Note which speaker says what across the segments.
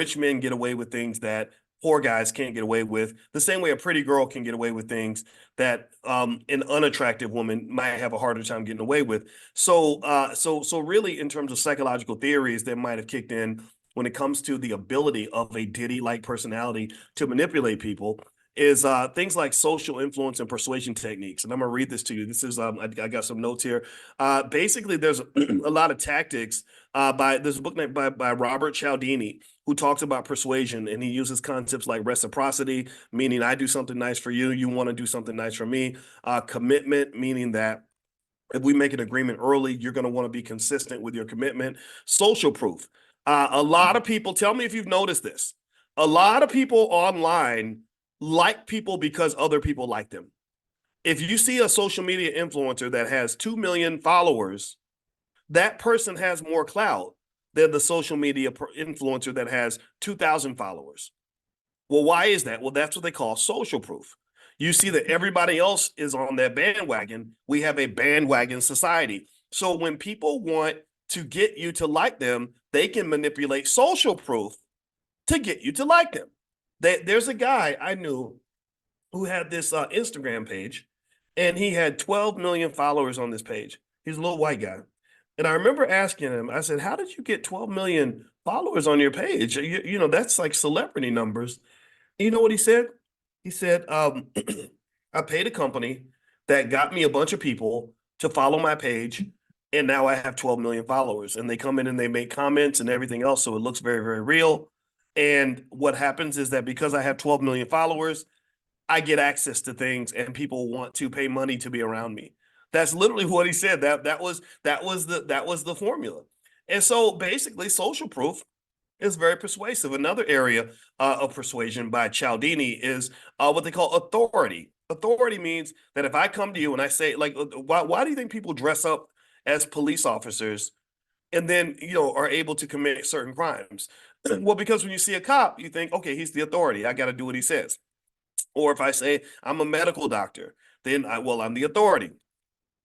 Speaker 1: rich men get away with things that poor guys can't get away with, the same way a pretty girl can get away with things that an unattractive woman might have a harder time getting away with. So really, in terms of psychological theories that might have kicked in when it comes to the ability of a Diddy-like personality to manipulate people, is things like social influence and persuasion techniques. And I'm going to read this to you. This is I got some notes here. Basically, there's a lot of tactics by there's a book by Robert Cialdini, who talks about persuasion, and he uses concepts like reciprocity, meaning I do something nice for you, you want to do something nice for me. Commitment, meaning that if we make an agreement early, you're going to want to be consistent with your commitment. Social proof. A lot of people, tell me if you've noticed this. A lot of people online like people because other people like them. If you see a social media influencer that has 2 million followers, that person has more clout than the social media influencer that has 2,000 followers. Well, why is that? Well, that's what they call social proof. You see that everybody else is on that bandwagon. We have a bandwagon society. So when people want to get you to like them, they can manipulate social proof to get you to like them. There's a guy I knew who had this Instagram page, and he had 12 million followers on this page. He's a little white guy. And I remember asking him, I said, how did you get 12 million followers on your page? You know, that's like celebrity numbers. And you know what he said? He said, I paid a company that got me a bunch of people to follow my page, and now I have 12 million followers. And they come in and they make comments and everything else, so it looks very, very real. And what happens is that because I have 12 million followers, I get access to things, and people want to pay money to be around me. That's literally what he said. That was the formula. And so basically, social proof is very persuasive. Another area of persuasion by Cialdini is what they call authority. Authority means that if I come to you and I say, like, why do you think people dress up as police officers and then, are able to commit certain crimes? Well, because when you see a cop, you think, okay, he's the authority. I got to do what he says. Or if I say I'm a medical doctor, then I'm the authority.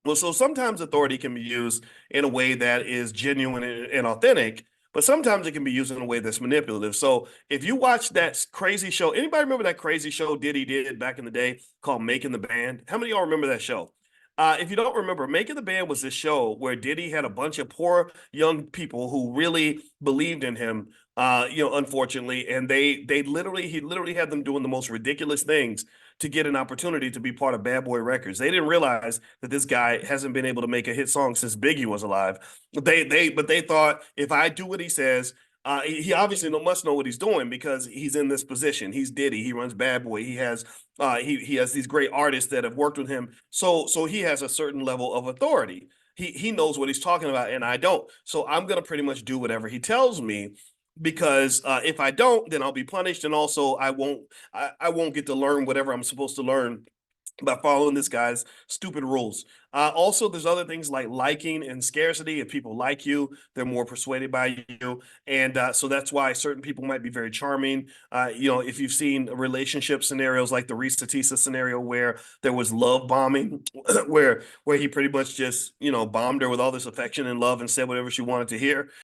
Speaker 1: Well, so sometimes authority can be used in a way that is genuine and authentic, but sometimes it can be used in a way that's manipulative. So if you watch that crazy show, anybody remember that crazy show Diddy did back in the day called Making the Band? How many of y'all remember that show? If you don't remember, Making the Band was this show where Diddy had a bunch of poor young people who really believed in him, unfortunately, and he literally had them doing the most ridiculous things to get an opportunity to be part of Bad Boy Records. They didn't realize that this guy hasn't been able to make a hit song since Biggie was alive. But they thought, if I do what he says, he obviously must know what he's doing because he's in this position. He's Diddy. He runs Bad Boy. He has these great artists that have worked with him. So he has a certain level of authority. He knows what he's talking about, and I don't. So I'm gonna pretty much do whatever he tells me, because if I don't, then I'll be punished, and also I won't get to learn whatever I'm supposed to learn by following this guy's stupid rules. Also, there's other things like liking and scarcity. If people like you, they're more persuaded by you. And so that's why certain people might be very charming. If you've seen relationship scenarios like the Reciprocity scenario where there was love bombing, where he pretty much just, bombed her with all this affection and love and said whatever she wanted to hear.